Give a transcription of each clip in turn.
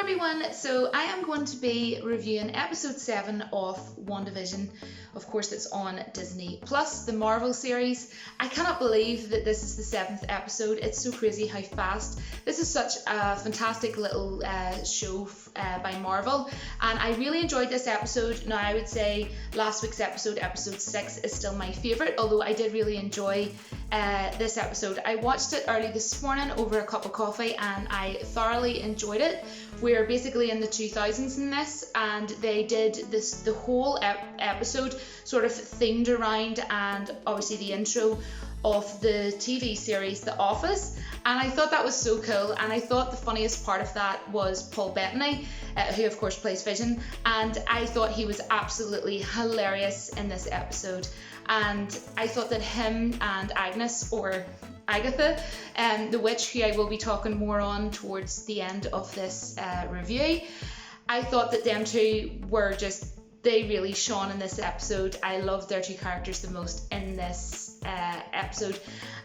everyone, so I am going to be reviewing episode 7 of WandaVision. Of course, it's on Disney Plus, the Marvel series. I cannot believe that this is the 7th episode. It's so crazy how fast. This is such a fantastic little show by Marvel, and I really enjoyed this episode. Now, I would say last week's episode 6, is still my favourite, although I did really enjoy this episode. I watched it early this morning over a cup of coffee and I thoroughly enjoyed it. We're basically in the 2000s in this, and they did the whole episode sort of themed around, and obviously the intro of the TV series The Office, and I thought that was so cool. And I thought the funniest part of that was Paul Bettany, who of course plays Vision, and I thought he was absolutely hilarious in this episode. And I thought that him and Agnes, or Agatha, the witch, who I will be talking more on towards the end of this review, I thought that them two were they really shone in this episode. I loved their two characters the most in this episode.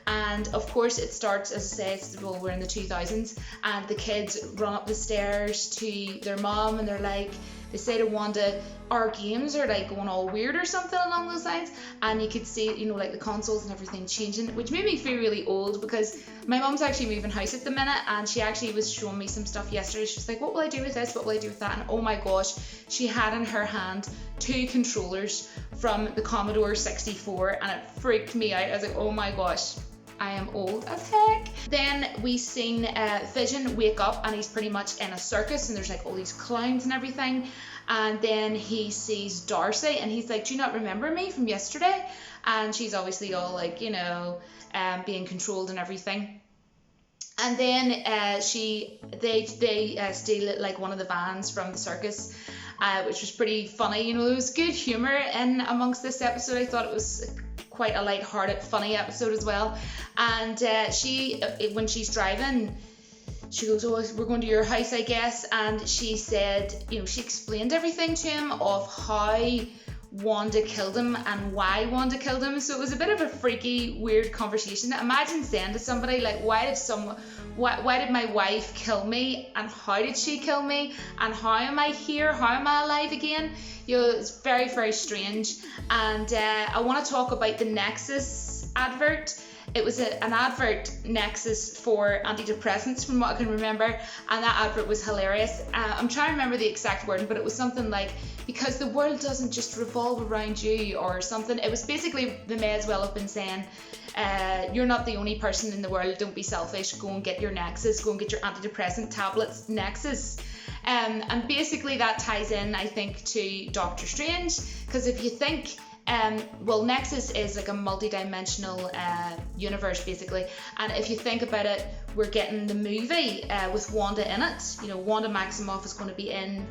And of course it starts, as I say, we're in the 2000s, and the kids run up the stairs to their mom and they say to Wanda, our games are like going all weird or something along those lines. And you could see, like the consoles and everything changing, which made me feel really old, because my mom's actually moving house at the minute, and she actually was showing me some stuff yesterday. She was like, what will I do with this? What will I do with that? And oh my gosh, she had in her hand 2 controllers from the Commodore 64, and it freaked me out. I was like, oh my gosh, I am old as heck. Then we seen Vision wake up, and he's pretty much in a circus, and there's like all these clowns and everything. And then he sees Darcy, and he's like, do you not remember me from yesterday? And she's obviously all like, being controlled and everything. And then they steal like one of the vans from the circus, which was pretty funny. There was good humour in amongst this episode. I thought it was quite a light-hearted, funny episode as well. And when she's driving, she goes, oh, we're going to your house, I guess. And she said, she explained everything to him of how Wanda killed him and why Wanda killed him. So it was a bit of a freaky, weird conversation. Imagine saying to somebody like, why did my wife kill me, and how did she kill me, and how am I here, how am I alive again? It's very, very strange. And I want to talk about the Nexus advert. It was an advert, Nexus, for antidepressants, from what I can remember, and that advert was hilarious. I'm trying to remember the exact wording, but it was something like, because the world doesn't just revolve around you, or something. It was basically, they may as well have been saying, you're not the only person in the world, don't be selfish, go and get your Nexus, go and get your antidepressant tablets, Nexus. And basically that ties in, I think, to Doctor Strange, because if you think, Nexus is like a multi-dimensional universe basically, and if you think about it, we're getting the movie with Wanda in it. Wanda Maximoff is going to be in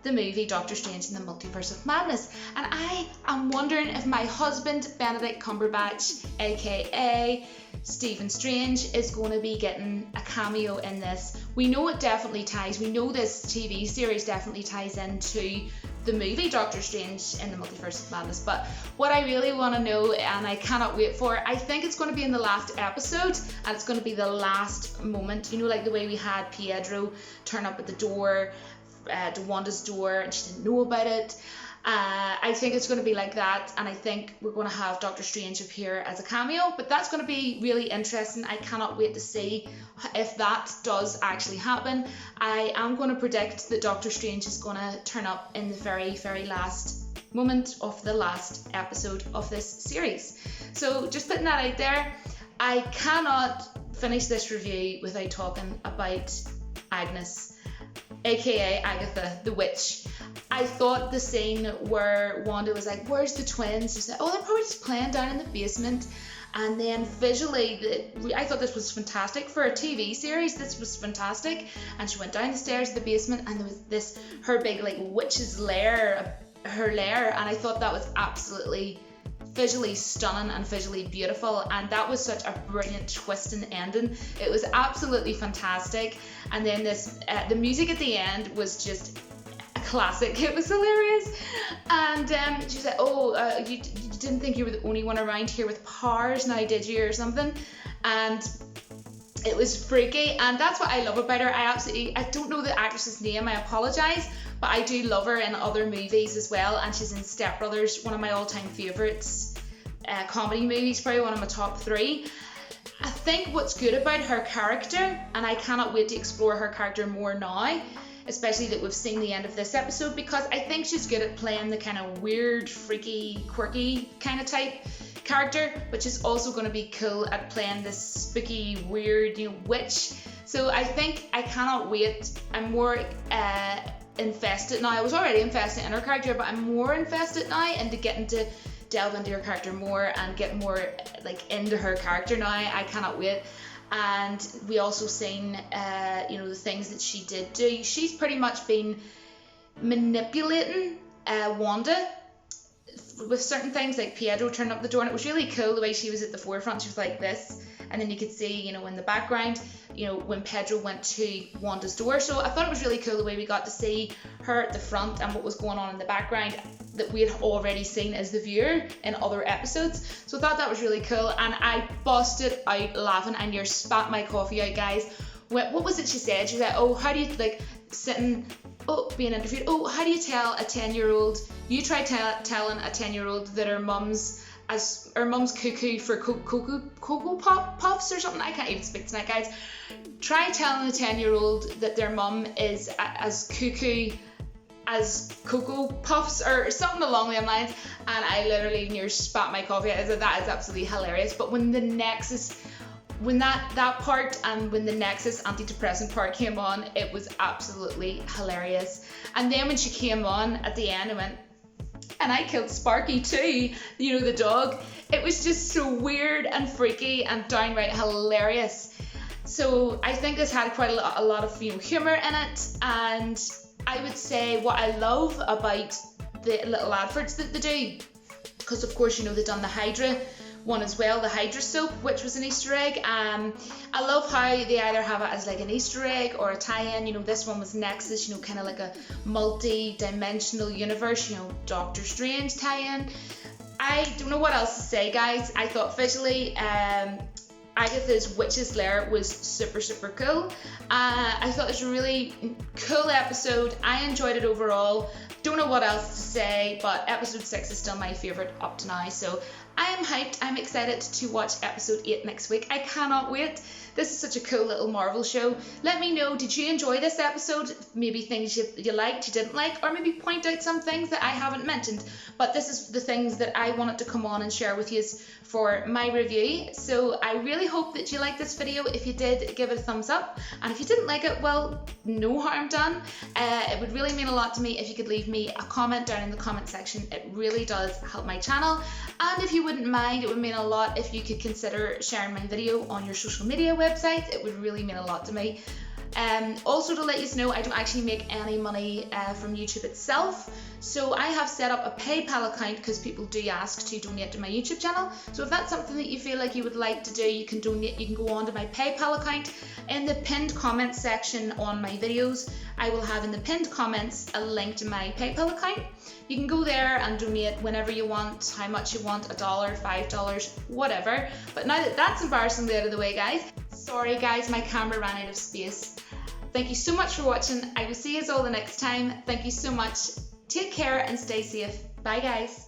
the movie Doctor Strange in the Multiverse of Madness, and I am wondering if my husband Benedict Cumberbatch, aka Stephen Strange, is going to be getting a cameo in this. We know it definitely ties, we know this TV series definitely ties into the movie Doctor Strange in the Multiverse of Madness, but what I really want to know, and I cannot wait for, I think it's going to be in the last episode, and it's going to be the last moment, like the way we had Piedo turn up at the door, to Wanda's door, and she didn't know about it. I think it's going to be like that, and I think we're going to have Doctor Strange appear as a cameo, but that's going to be really interesting. I cannot wait to see if that does actually happen. I am going to predict that Doctor Strange is going to turn up in the very, very last moment of the last episode of this series. So just putting that out there, I cannot finish this review without talking about Agnes, aka Agatha the witch. I thought the scene where Wanda was like, where's the twins? She said, oh, they're probably just playing down in the basement. And then visually, I thought this was fantastic for a TV series. This was fantastic. And she went down the stairs to the basement, and there was her big like witch's lair, her lair. And I thought that was absolutely visually stunning and visually beautiful, and that was such a brilliant twist and ending. It was absolutely fantastic. And then the music at the end was just a classic. It was hilarious. And she said, oh, you didn't think you were the only one around here with powers now, did you, or something? And It was freaky, and that's what I love about her. I don't know the actress's name, I apologise, but I do love her in other movies as well, and she's in Step Brothers, one of my all-time favourites, comedy movies, probably one of my top 3. I think what's good about her character, and I cannot wait to explore her character more now, especially that we've seen the end of this episode, because I think she's good at playing the kind of weird, freaky, quirky kind of type character, which is also going to be cool at playing this spooky, weird, witch. So I think I cannot wait. I'm more invested now. I was already invested in her character, but I'm more invested now into getting to delve into her character more and get more into her character now. I cannot wait. And we also seen the things that she did do. She's pretty much been manipulating Wanda with certain things, like Piedo turned up the door, and it was really cool the way she was at the forefront. She was like this, and then you could see, in the background, when Pedro went to Wanda's door. So I thought it was really cool the way we got to see her at the front and what was going on in the background that we had already seen as the viewer in other episodes. So I thought that was really cool, and I busted out laughing. I near spat my coffee out, guys. What was it she said? She said, "Oh, how do you being interviewed? Oh, how do you tell a 10-year-old? You try telling a 10-year-old that her mum's cuckoo for cocoa puffs or something." I can't even speak tonight, guys. Try telling a 10-year-old that their mum is as cuckoo as cocoa puffs or something along those lines, and I literally near spat my coffee. I said that is absolutely hilarious. But when the Nexus, when that part and when the Nexus antidepressant part came on, it was absolutely hilarious. And then when she came on at the end and went, "And I killed Sparky too," the dog, it was just so weird and freaky and downright hilarious. So I think this had quite a lot of humour in it, and I would say what I love about the little adverts that they do, because of course they've done the Hydra one as well, the Hydra soap, which was an Easter egg. I love how they either have it as like an Easter egg or a tie-in. This one was Nexus, kind of like a multi-dimensional universe, Doctor Strange tie-in. I don't know what else to say, guys. I thought visually Agatha's Witch's Lair was super, super cool. I thought it was a really cool episode. I enjoyed it overall. Don't know what else to say, but episode 6 is still my favourite up to now. So I am hyped. I'm excited to watch episode 8 next week. I cannot wait. This is such a cool little Marvel show. Let me know, did you enjoy this episode? Maybe things you liked, you didn't like, or maybe point out some things that I haven't mentioned. But this is the things that I wanted to come on and share with you for my review. So I really hope that you liked this video. If you did, give it a thumbs up. And if you didn't like it, well, no harm done. It would really mean a lot to me if you could leave me a comment down in the comment section. It really does help my channel. And if you wouldn't mind, it would mean a lot if you could consider sharing my video on your social media website. It would really mean a lot to me. Also, to let you know, I don't actually make any money from YouTube itself. So I have set up a PayPal account because people do ask to donate to my YouTube channel. So if that's something that you feel like you would like to do, you can donate. You can go on to my PayPal account. In the pinned comments section on my videos, I will have in the pinned comments a link to my PayPal account. You can go there and donate whenever you want, how much you want, $1, $5, whatever. But now that that's embarrassingly out of the way, guys, sorry guys, my camera ran out of space. Thank you so much for watching. I will see you all the next time. Thank you so much. Take care and stay safe. Bye, guys.